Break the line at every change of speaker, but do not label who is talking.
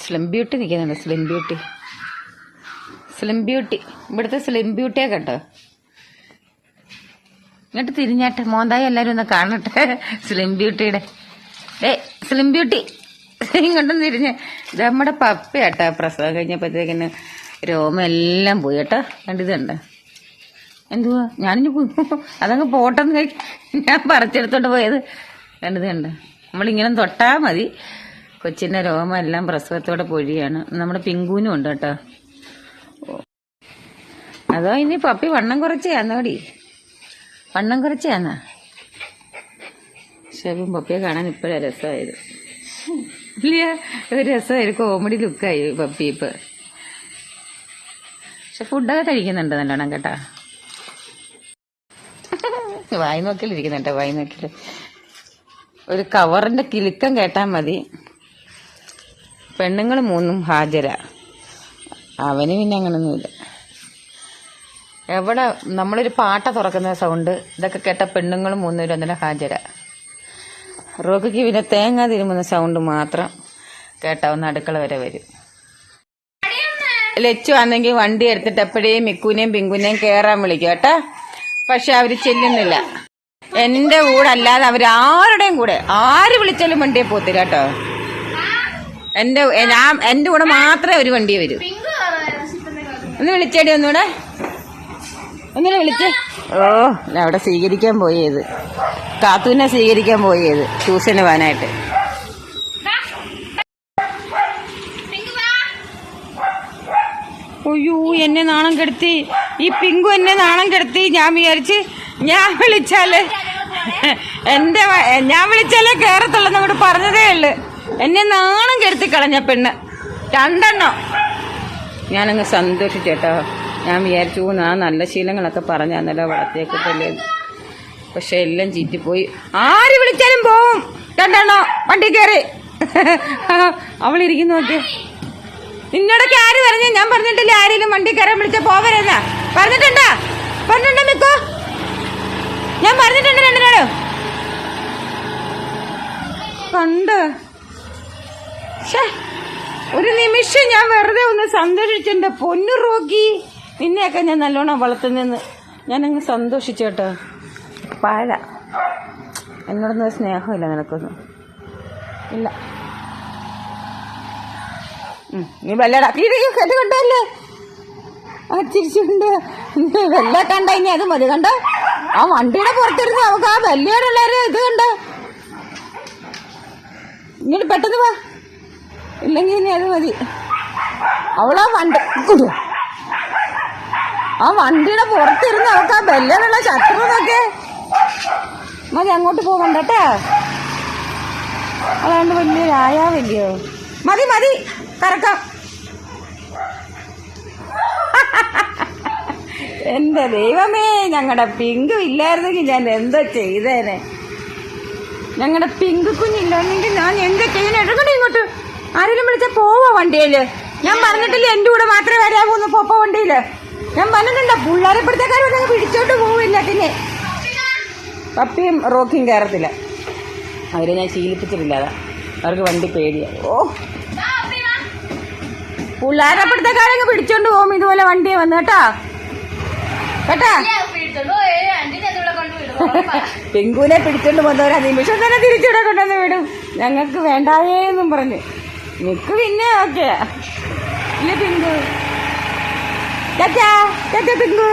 Slim beauty നിൽക്കുന്നുണ്ട്. Slim beauty ഇവിടുത്തെ slim ബ്യൂട്ടിയാ കേട്ടോ. ഇങ്ങോട്ട് തിരിഞ്ഞാട്ടെ, മോന്തായി എല്ലാവരും ഒന്ന് കാണട്ടെ. സ്ലിം ബ്യൂട്ടിയുടെ സ്ലിം ബ്യൂട്ടി ഇങ്ങോട്ടും തിരിഞ്ഞ്. ഇത് നമ്മുടെ പപ്പയാട്ടോ. പ്രസവം കഴിഞ്ഞപ്പോഴത്തേക്കിന് രോമെല്ലാം പോയി കേട്ടോ. കണ്ടിതുണ്ട് എന്തുവാ, ഞാനിഞ്ഞ് അതങ്ങ് പോട്ടെന്ന് ഞാൻ പറിച്ചെടുത്തോണ്ട് പോയത്. കണ്ടിതുണ്ട്. നമ്മളിങ്ങനെ തൊട്ടാൽ മതി കൊച്ചിൻ്റെ രോമം എല്ലാം പ്രസവത്തോടെ പൊഴിയാണ്. നമ്മുടെ പിങ്കൂനും ഉണ്ട് കേട്ടോ. അതോ ഇനി പപ്പി വണ്ണം കുറച്ചാന്നോടി, വണ്ണം കുറച്ചാന്നാ. ശരിയും പപ്പിയെ കാണാൻ ഇപ്പോഴാ രസമായത്. ഇല്ല, ഒരു രസമായത്, കോമഡി ലുക്കായി പപ്പി ഇപ്പൊ. പക്ഷെ ഫുഡൊക്കെ കഴിക്കുന്നുണ്ട് നല്ലോണം കേട്ടാ. വായി നോക്കിലിരിക്കുന്നുണ്ട്, വായി നോക്കില്. ഒരു കവറിന്റെ കിലുക്കം കേട്ടാൽ മതി. പെണ്ണുങ്ങൾ 3 ഹാജരാ. അവന് പിന്നെ അങ്ങനൊന്നുമില്ല. എവിടെ നമ്മളൊരു പാട്ട തുറക്കുന്ന സൗണ്ട് ഇതൊക്കെ കേട്ട പെണ്ണുങ്ങൾ 3 പേരും അന്നേരം ഹാജരാ. റോക്കിക്ക് പിന്നെ തേങ്ങ തിരുമുന്ന സൗണ്ട് മാത്രം കേട്ടാവുന്ന അടുക്കള വരെ വരും. ലച്ചു ആണെങ്കിൽ വണ്ടി എടുത്തിട്ട് എപ്പോഴേയും മിക്കുനെയും പിങ്കുനെയും കേറാൻ വിളിക്കും കേട്ടാ. പക്ഷെ അവര് ചെല്ലുന്നില്ല. എന്റെ കൂടെ അല്ലാതെ അവരാരുടെയും കൂടെ ആര് വിളിച്ചാലും വണ്ടിയെ പോത്തില്ല കേട്ടോ. എന്റെ കൂടെ മാത്രമേ ഒരു വണ്ടിയെ വരൂ. ഒന്ന് വിളിച്ചേടി, ഒന്നുകൂടെ വിളിച്ചേ. ഓ, അവിടെ സ്വീകരിക്കാൻ പോയത്, കാത്തൂനെ സ്വീകരിക്കാൻ പോയത് ട്യൂഷന് പോകാനായിട്ട്. അയ്യോ, എന്നെ നാണം കെടുത്തി ഈ പിങ്കു, എന്നെ നാണം കെടുത്തി. ഞാൻ വിചാരിച്ച് ഞാൻ വിളിച്ചാലേ കേറത്തുള്ളൂ ഇവിടെ പറഞ്ഞതേ ഉള്ളു. എന്നെ നാണം കെടുത്തി കളഞ്ഞ പെണ്ണ് 2 ഞാനങ്ങ് സന്തോഷിച്ചേട്ടോ. ഞാൻ വിചാരിച്ചു ആ നല്ല ശീലങ്ങളൊക്കെ പറഞ്ഞാന്നല്ലോ വളർത്തിയേക്കല്ലേ. പക്ഷെ എല്ലാം ചീറ്റിപ്പോയി. ആര് വിളിച്ചാലും പോവും. 2 വണ്ടി കയറി. അവളിരിക്കുന്നു നോക്കിയേ. നിന്നോടൊക്കെ ആര് പറഞ്ഞു? ഞാൻ പറഞ്ഞിട്ടില്ല ആരെങ്കിലും വണ്ടി കയറാൻ വിളിച്ച പോവരുതെന്നാ. പറഞ്ഞിട്ടുണ്ടോ മിക്കോ? ഞാൻ പറഞ്ഞിട്ടുണ്ട് 2 കണ്ട്. ഒരു നിമിഷം ഞാൻ വെറുതെ ഒന്ന് സന്തോഷിച്ചെന്റെ പൊന്നു റോക്കി. നിന്നെയൊക്കെ ഞാൻ നല്ലോണം വളർത്തുന്നെന്ന് ഞാനങ്ങ് സന്തോഷിച്ചേട്ടോ. പാല എന്നോടൊന്നും സ്നേഹമില്ല നിനക്കൊന്നും ഇല്ല. നീ വല്ലടാ കേട്ട് കണ്ടല്ലേ ചിരിച്ചുണ്ട്. വെല്ല കണ്ട ഇനി അത് മതി. കണ്ട ആ വണ്ടിയുടെ പുറത്തിരുന്ന് നമുക്ക് ആ വെല്ലയോടുള്ളവര് ഇത് കണ്ട. ഇങ്ങനെ പെട്ടെന്ന് വാ, ഇല്ലെങ്കിൽ ഇനി അത് മതി. അവളാ വണ്ടിയുടെ പുറത്തിരുന്ന് അവൾക്ക് ആ വെല്ലയുള്ള ശത്രുന്നൊക്കെ മതി. അങ്ങോട്ട് പോകണ്ട കേട്ടാ. അതുകൊണ്ട് വലിയൊരായാവില്ലയോ. മതി കറക്കാം. എന്റെ ദൈവമേ, ഞങ്ങളുടെ പിങ്കു ഇല്ലായിരുന്നെങ്കിൽ ഞാൻ എന്തോ ചെയ്തേനെ. ഞങ്ങളുടെ പിങ്കു കുഞ്ഞില്ലായിരുന്നെങ്കിൽ ഞാൻ എന്താ ചെയ്യുന്ന. എടുക്കട്ടെ ഇങ്ങോട്ട്. ആരെങ്കിലും വിളിച്ചാൽ പോവാ വണ്ടിയില്. ഞാൻ പറഞ്ഞിട്ടില്ല എന്റെ കൂടെ മാത്രമേ വരാവൂന്ന് പോപ്പ വണ്ടിയില്. ഞാൻ പറഞ്ഞിട്ടുണ്ടോ പിള്ളേരെ പിടുത്തക്കാരൊന്നും പിടിച്ചോണ്ട് പോവില്ല. പിന്നെ പപ്പിയും റോക്കിയും കയറത്തില്ല. അവരെ ഞാൻ ശീലിപ്പിച്ചിട്ടില്ല. അതാ അവർക്ക് വണ്ടി പേടിയാ. ഓ, പിള്ളേരെ പിടുത്തക്കാരങ്ങ് പിടിച്ചോണ്ട് പോകും ഇതുപോലെ വണ്ടിയെ വന്ന് കേട്ടാ. പിങ്കുവിനെ പിടിച്ചോണ്ട് വന്നവരാ നിമിഷം തന്നെ തിരിച്ചിവിടെ കൊണ്ടുവന്ന് വിടും. ഞങ്ങൾക്ക് വേണ്ടായേന്നും പറഞ്ഞ് നിക്ക്. പിന്നെ ഓക്കെ ഇല്ല പിങ്കു. പിങ്കു